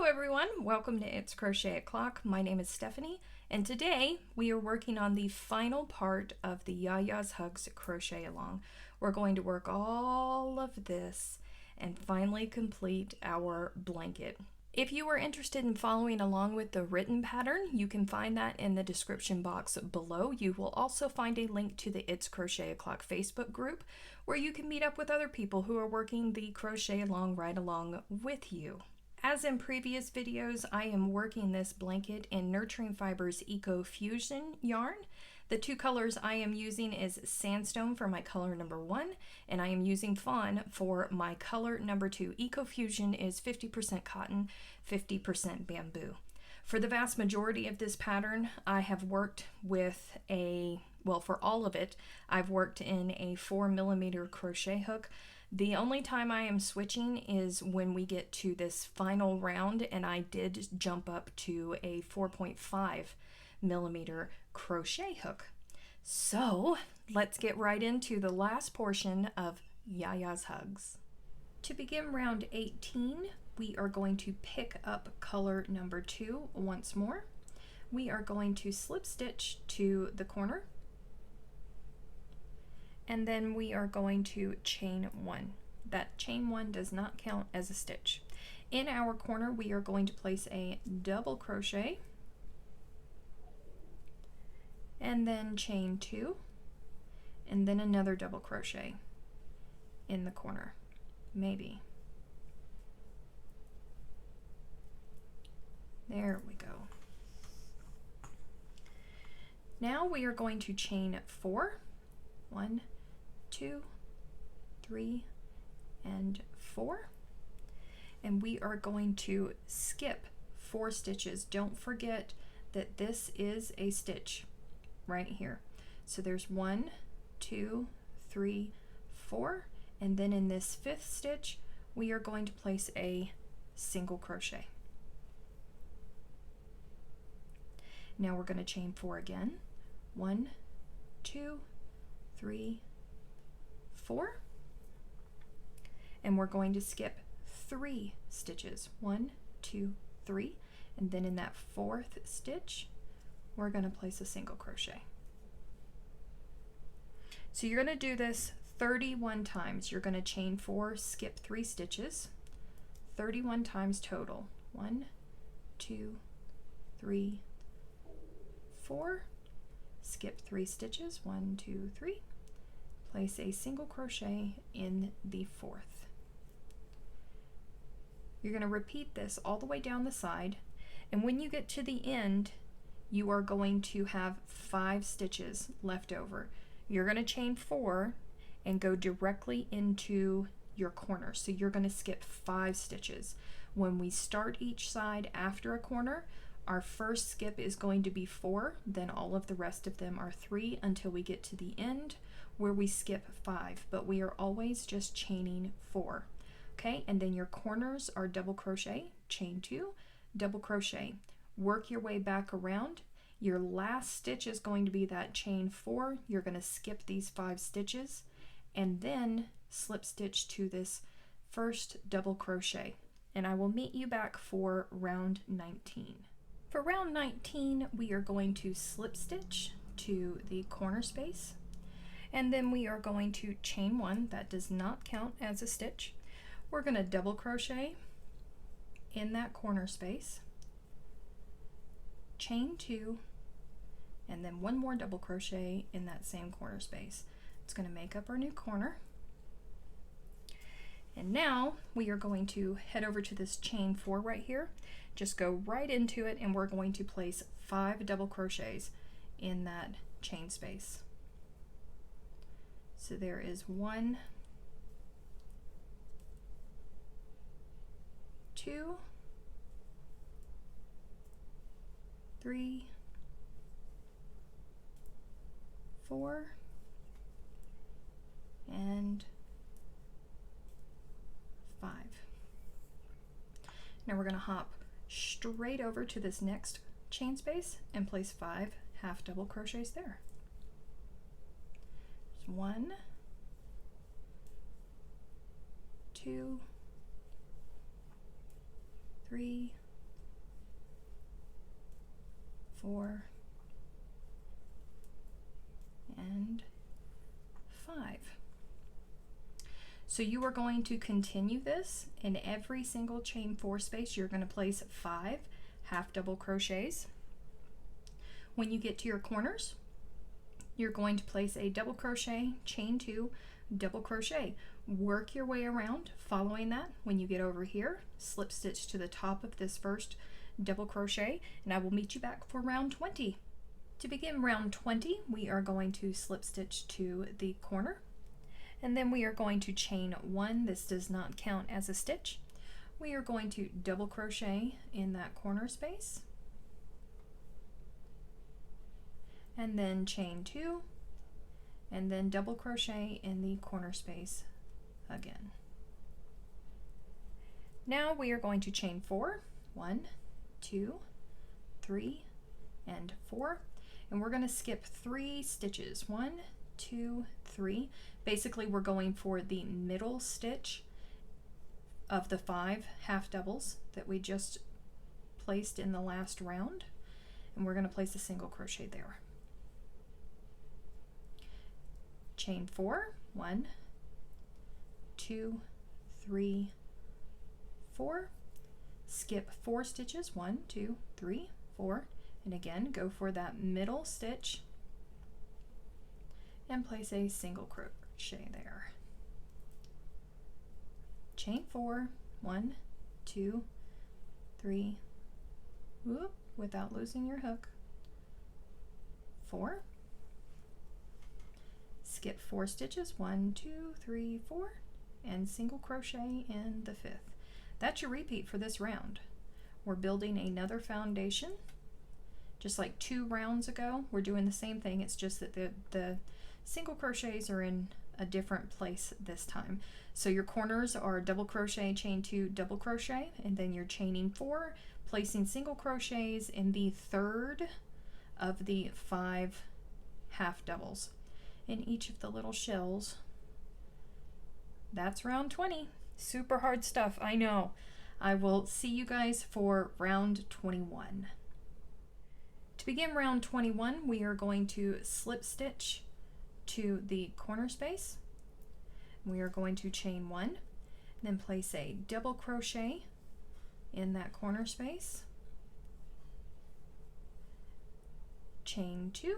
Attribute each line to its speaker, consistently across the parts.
Speaker 1: everyone, welcome to It's Crochet O'Clock. My name is Stephanie, and today we are working on the final part of the YaYas Hugs Crochet Along. We're going to work all of this and finally complete our blanket. If you are interested in following along with the written pattern, you can find that in the description box below. You will also find a link to the It's Crochet O'Clock Facebook group where you can meet up with other people who are working the crochet along right along with you. As in previous videos, I am working this blanket in Nurturing Fibres Eco Fusion yarn. The two colors I am using is Sandstone for my color number 1, and I am using Fawn for my color number 2. Eco Fusion is 50% cotton, 50% bamboo. For the vast majority of this pattern, I have worked with for all of it, I've worked in a 4mm crochet hook. The only time I am switching is when we get to this final round, and I did jump up to a 4.5mm crochet hook. So let's get right into the last portion of YaYas Hugs. To begin round 18, we are going to pick up color number 2 once more. We are going to slip stitch to the corner, and then we are going to chain 1. That chain 1 does not count as a stitch. In our corner, we are going to place a double crochet and then chain 2 and then another double crochet in the corner, maybe. There we go. Now we are going to chain 4. 1, 2, 3, and 4. And we are going to skip 4 stitches. Don't forget that this is a stitch right here. So there's 1, 2, 3, 4, and then in this 5th stitch, we are going to place a single crochet. Now we're going to chain 4 again. 1, 2, 3, 4, and we're going to skip 3 stitches. 1, 2, 3, and then in that 4th stitch we're going to place a single crochet. So you're going to do this 31 times. You're going to chain 4, skip 3 stitches, 31 times total. 1, 2, 3, 4, skip 3 stitches, 1, 2, 3, place a single crochet in the 4th. You're going to repeat this all the way down the side, and when you get to the end, you are going to have 5 stitches left over. You're going to chain 4 and go directly into your corner. So you're going to skip 5 stitches. When we start each side after a corner, our first skip is going to be 4, then all of the rest of them are 3 until we get to the end where we skip 5, but we are always just chaining 4. Okay, and then your corners are double crochet, chain 2, double crochet. Work your way back around. Your last stitch is going to be that chain 4. You're going to skip these 5 stitches and then slip stitch to this first double crochet. And I will meet you back for round 19. For round 19, we are going to slip stitch to the corner space, and then we are going to chain 1. That does not count as a stitch. We're going to double crochet in that corner space, chain 2, and then 1 more double crochet in that same corner space. It's going to make up our new corner. And now we are going to head over to this chain 4 right here. Just go right into it, and we're going to place 5 double crochets in that chain space. So there is 1, 2, 3, 4, and 5. Now we're going to hop straight over to this next chain space and place 5 half double crochets there. There's 1, 2, 3, 4, and 5. So you are going to continue this in every single chain 4 space. You're going to place 5 half double crochets. When you get to your corners, you're going to place a double crochet, chain 2, double crochet. Work your way around following that. When you get over here, slip stitch to the top of this first double crochet, and I will meet you back for round 20. To begin round 20, we are going to slip stitch to the corner, and then we are going to chain 1. This does not count as a stitch. We are going to double crochet in that corner space, and then chain 2, and then double crochet in the corner space again. Now we are going to chain 4, 1, 2, 3, and 4, and we're going to skip 3 stitches, 1, 2, 3. Basically we're going for the middle stitch of the 5 half doubles that we just placed in the last round, and we're going to place a single crochet there. Chain 4, 1, 2, 3, 4, skip 4 stitches, 1, 2, 3, 4, and again go for that middle stitch and place a single crochet there. Chain 4, 1, 2, 3, whoop, without losing your hook, 4, skip 4 stitches, 1, 2, 3, 4, and single crochet in the 5th. That's your repeat for this round. We're building another foundation. Just like 2 rounds ago, we're doing the same thing. It's just that the single crochets are in a different place this time. So your corners are double crochet, chain 2, double crochet, and then you're chaining 4, placing single crochets in the 3rd of the 5 half doubles in each of the little shells. That's round 20. Super hard stuff, I know. I will see you guys for round 21. To begin round 21, we are going to slip stitch to the corner space. We are going to chain 1, then place a double crochet in that corner space, chain 2,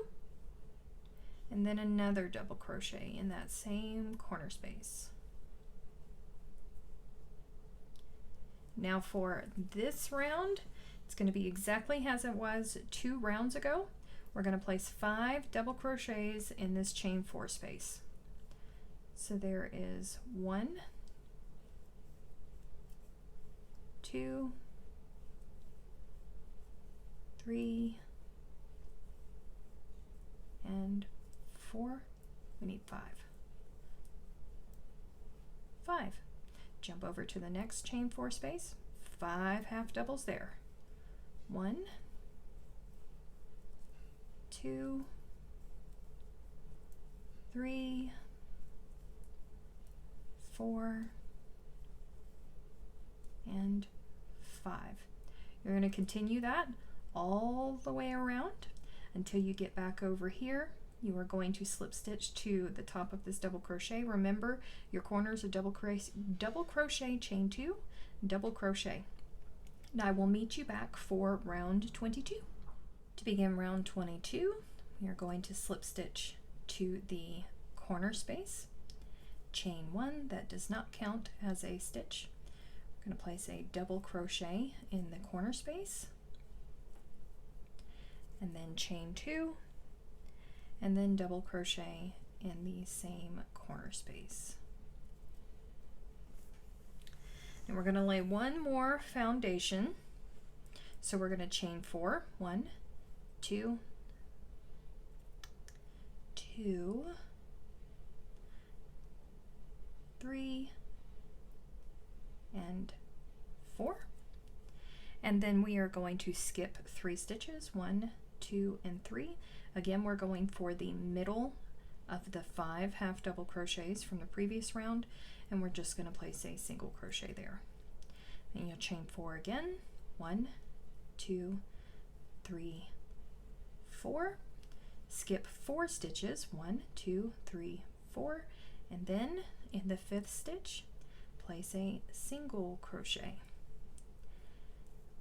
Speaker 1: and then another double crochet in that same corner space. Now for this round, it's going to be exactly as it was 2 rounds ago. We're going to place 5 double crochets in this chain 4 space. So there is 1, 2, 3, and 4. We need 5. 5. Jump over to the next chain 4 space, 5 half doubles there. 1, 2, 3, 4, and 5. You're going to continue that all the way around until you get back over here. You are going to slip stitch to the top of this double crochet. Remember, your corners are double crochet, chain 2, double crochet. Now I will meet you back for round 22. To begin round 22, we are going to slip stitch to the corner space, chain 1, that does not count as a stitch. We're going to place a double crochet in the corner space, and then chain 2, and then double crochet in the same corner space. And we're going to lay one more foundation. So we're going to chain 4, 1, 2, 2, 3, and 4. And then we are going to skip 3 stitches, 1, 2, and 3. Again, we're going for the middle of the 5 half double crochets from the previous round, and we're just going to place a single crochet there. And you'll chain 4 again, 1, 2, 3, 4, skip 4 stitches, 1, 2, 3, 4, and then in the 5th stitch, place a single crochet.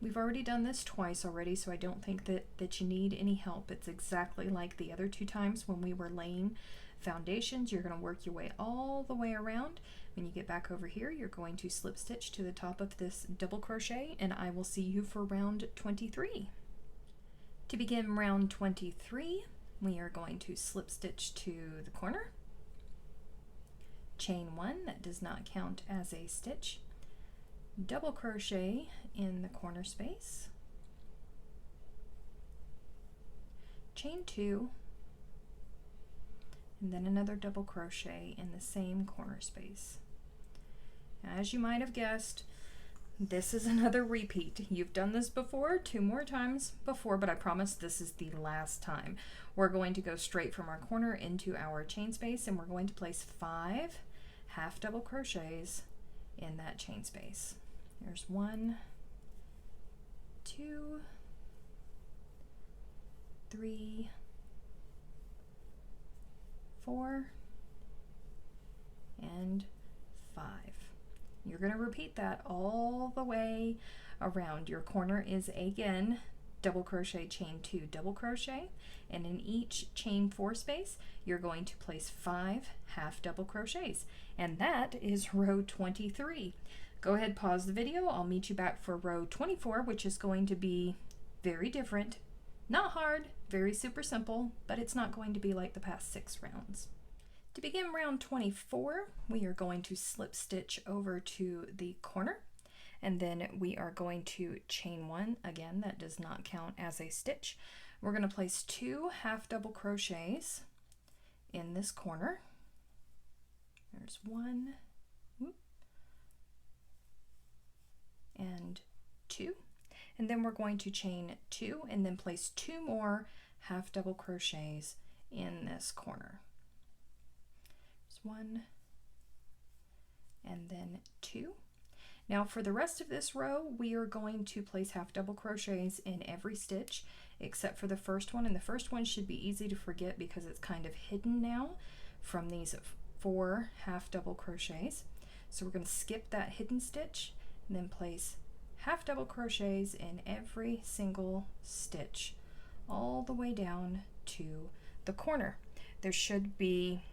Speaker 1: We've already done this twice already, so I don't think that you need any help. It's exactly like the other 2 times when we were laying foundations. You're going to work your way all the way around. When you get back over here, you're going to slip stitch to the top of this double crochet, and I will see you for round 23. To begin round 23, we are going to slip stitch to the corner, chain 1, that does not count as a stitch, double crochet in the corner space, chain 2, and then another double crochet in the same corner space. Now, as you might have guessed, this is another repeat. You've done this before, 2 more times before, but I promise this is the last time. We're going to go straight from our corner into our chain space, and we're going to place 5 half double crochets in that chain space. There's 1, 2, 3, 4, and 5. You're going to repeat that all the way around. Your corner is again double crochet, chain 2, double crochet, and in each chain 4 space you're going to place 5 half double crochets, and that is row 23. Go ahead, pause the video. I'll meet you back for row 24, which is going to be very different. Not hard, very super simple, but it's not going to be like the past 6 rounds. To begin round 24, we are going to slip stitch over to the corner, and then we are going to chain 1. Again, that does not count as a stitch. We're going to place 2 half double crochets in this corner. There's 1, and 2, and then we're going to chain 2 and then place 2 more half double crochets in this corner. There's 1 and then 2. Now for the rest of this row, we are going to place half double crochets in every stitch except for the first one, and the first one should be easy to forget because it's kind of hidden now from these 4 half double crochets. So we're going to skip that hidden stitch and then place half double crochets in every single stitch all the way down to the corner. There should be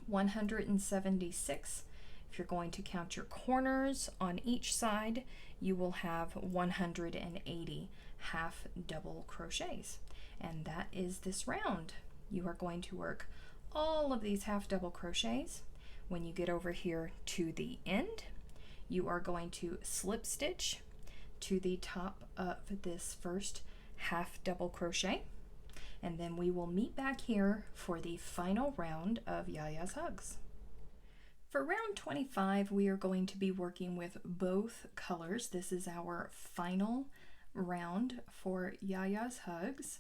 Speaker 1: 176. If you're going to count your corners on each side, you will have 180 half double crochets, and that is this round. You are going to work all of these half double crochets. When you get over here to the end, you are going to slip stitch to the top of this first half double crochet, and then we will meet back here for the final round of YaYa's Hugs. For round 25, we are going to be working with both colors. This is our final round for YaYa's Hugs.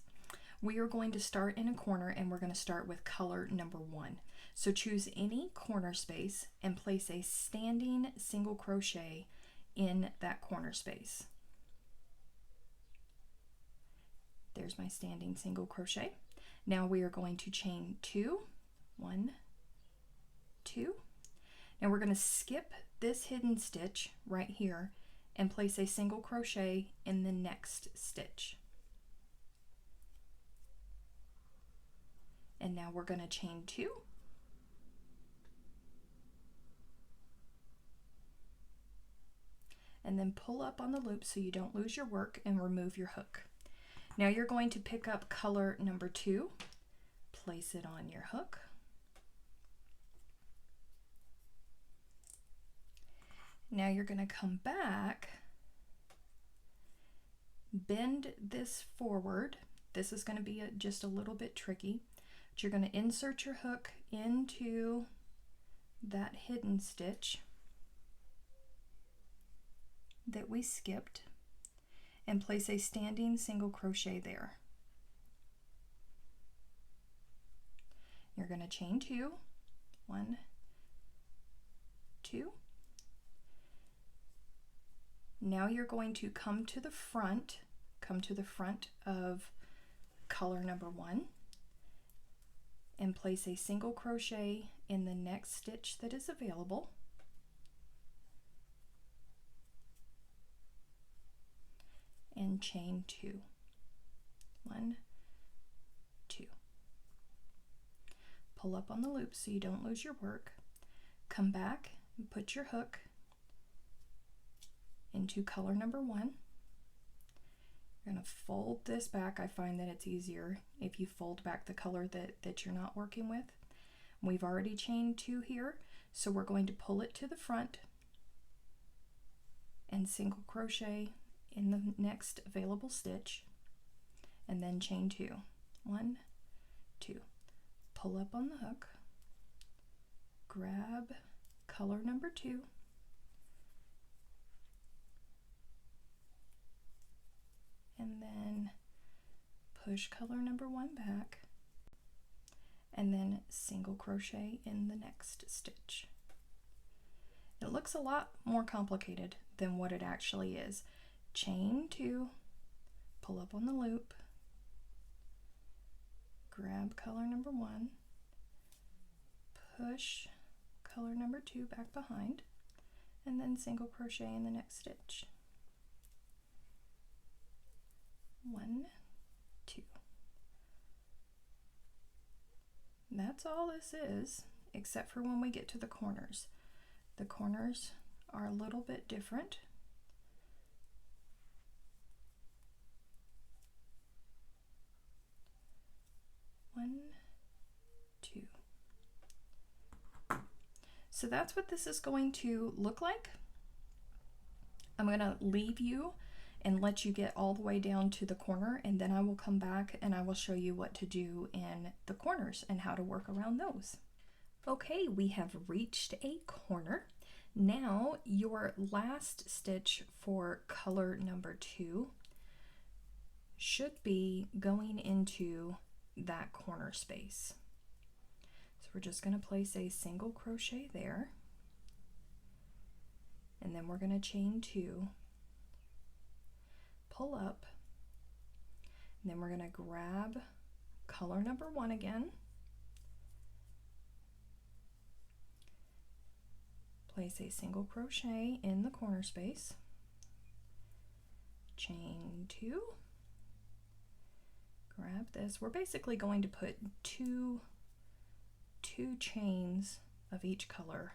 Speaker 1: We are going to start in a corner, and we're going to start with color number 1. So choose any corner space and place a standing single crochet in that corner space. There's my standing single crochet. Now we are going to chain 2, 1, 2. Now we're going to skip this hidden stitch right here and place a single crochet in the next stitch. And now we're going to chain 2. And then pull up on the loop so you don't lose your work and remove your hook. Now you're going to pick up color number 2, place it on your hook, now you're going to come back, bend this forward. This is going to be just a little bit tricky, but you're going to insert your hook into that hidden stitch that we skipped and place a standing single crochet there. You're going to chain 2, 1, 2. Now you're going to come to the front of color number 1 and place a single crochet in the next stitch that is available. And chain 2. 1, 2. Pull up on the loop so you don't lose your work. Come back and put your hook into color number 1. You're going to fold this back. I find that it's easier if you fold back the color that you're not working with. We've already chained 2 here, so we're going to pull it to the front and single crochet in the next available stitch, and then chain 2. 1, 2. Pull up on the hook, grab color number 2, and then push color number 1 back, and then single crochet in the next stitch. It looks a lot more complicated than what it actually is. Chain 2, pull up on the loop, grab color number 1, push color number 2 back behind, and then single crochet in the next stitch. 1, 2. That's all this is, except for when we get to the corners. The corners are a little bit different. One, 2. So that's what this is going to look like. I'm going to leave you and let you get all the way down to the corner, and then I will come back and I will show you what to do in the corners and how to work around those. Okay, we have reached a corner. Now your last stitch for color number 2 should be going into that corner space. So we're just going to place a single crochet there, and then we're going to chain 2, pull up, and then we're going to grab color number 1 again, place a single crochet in the corner space, chain 2, grab this. We're basically going to put two chains of each color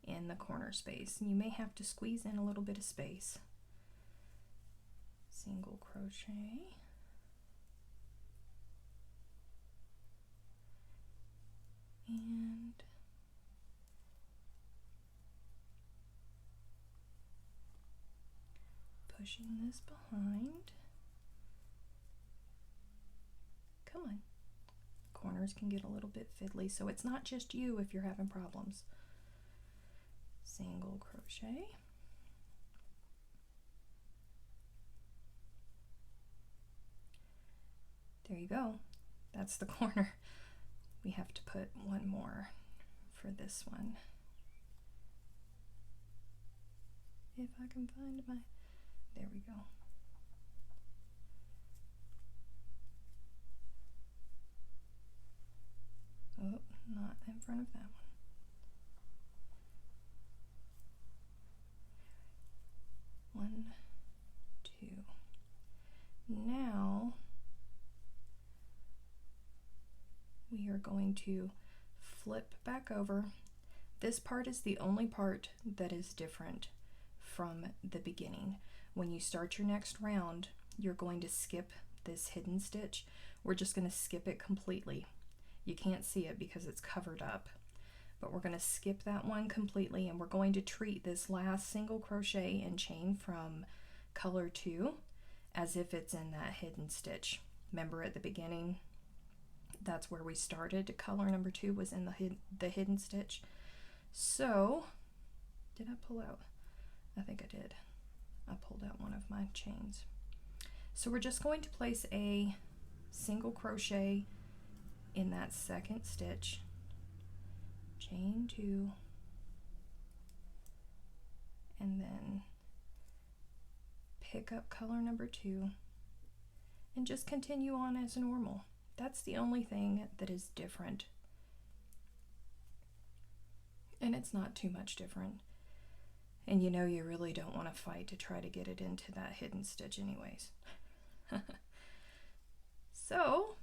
Speaker 1: in the corner space, and you may have to squeeze in a little bit of space. Single crochet, and pushing this behind. Come on. Corners can get a little bit fiddly, so it's not just you if you're having problems. Single crochet, there you go. That's the corner. We have to put one more for this one. If I can find my, there we go. Oh, not in front of that one. 1, 2. Now we are going to flip back over. This part is the only part that is different from the beginning. When you start your next round, you're going to skip this hidden stitch. We're just going to skip it completely. You can't see it because it's covered up, but we're going to skip that one completely, and we're going to treat this last single crochet and chain from color 2 as if it's in that hidden stitch. Remember at the beginning, that's where we started. Color number 2 was in the hidden stitch. So, did I pull out? I think I did. I pulled out one of my chains. So we're just going to place a single crochet in that second stitch, chain 2, and then pick up color number 2 and just continue on as normal. That's the only thing that is different. And it's not too much different. And you know you really don't want to fight to try to get it into that hidden stitch anyways. So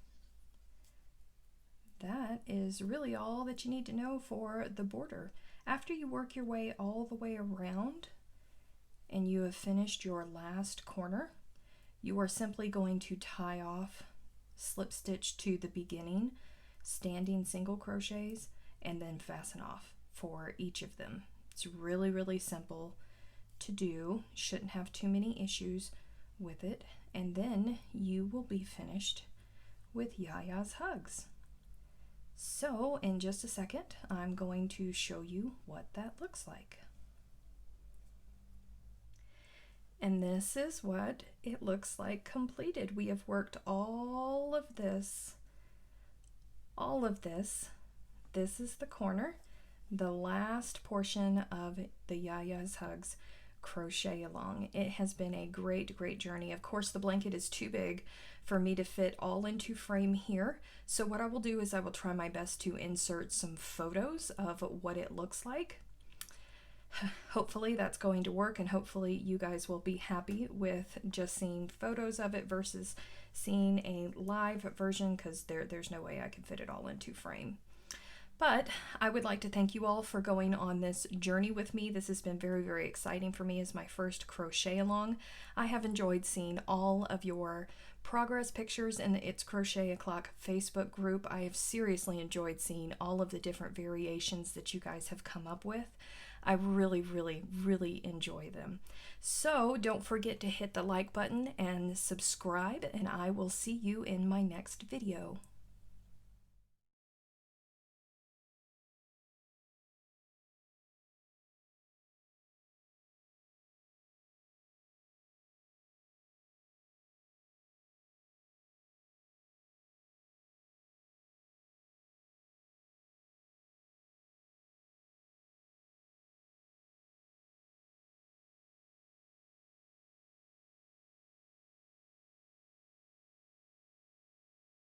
Speaker 1: that is really all that you need to know for the border. After you work your way all the way around and you have finished your last corner, you are simply going to tie off, slip stitch to the beginning, standing single crochets, and then fasten off for each of them. It's really, really simple to do. Shouldn't have too many issues with it. And then you will be finished with YaYa's hugs. So in just a second, I'm going to show you what that looks like. And this is what it looks like completed. We have worked all of this. This is the corner, the last portion of the YaYa's hugs crochet along. It has been a great, great journey. Of course, the blanket is too big for me to fit all into frame here. So what I will do is I will try my best to insert some photos of what it looks like. Hopefully that's going to work, and hopefully you guys will be happy with just seeing photos of it versus seeing a live version, because there's no way I can fit it all into frame. But I would like to thank you all for going on this journey with me. This has been very, very exciting for me as my first crochet along. I have enjoyed seeing all of your progress pictures in the It's Crochet O'Clock Facebook group. I have seriously enjoyed seeing all of the different variations that you guys have come up with. I really, really, really enjoy them. So don't forget to hit the like button and subscribe, and I will see you in my next video.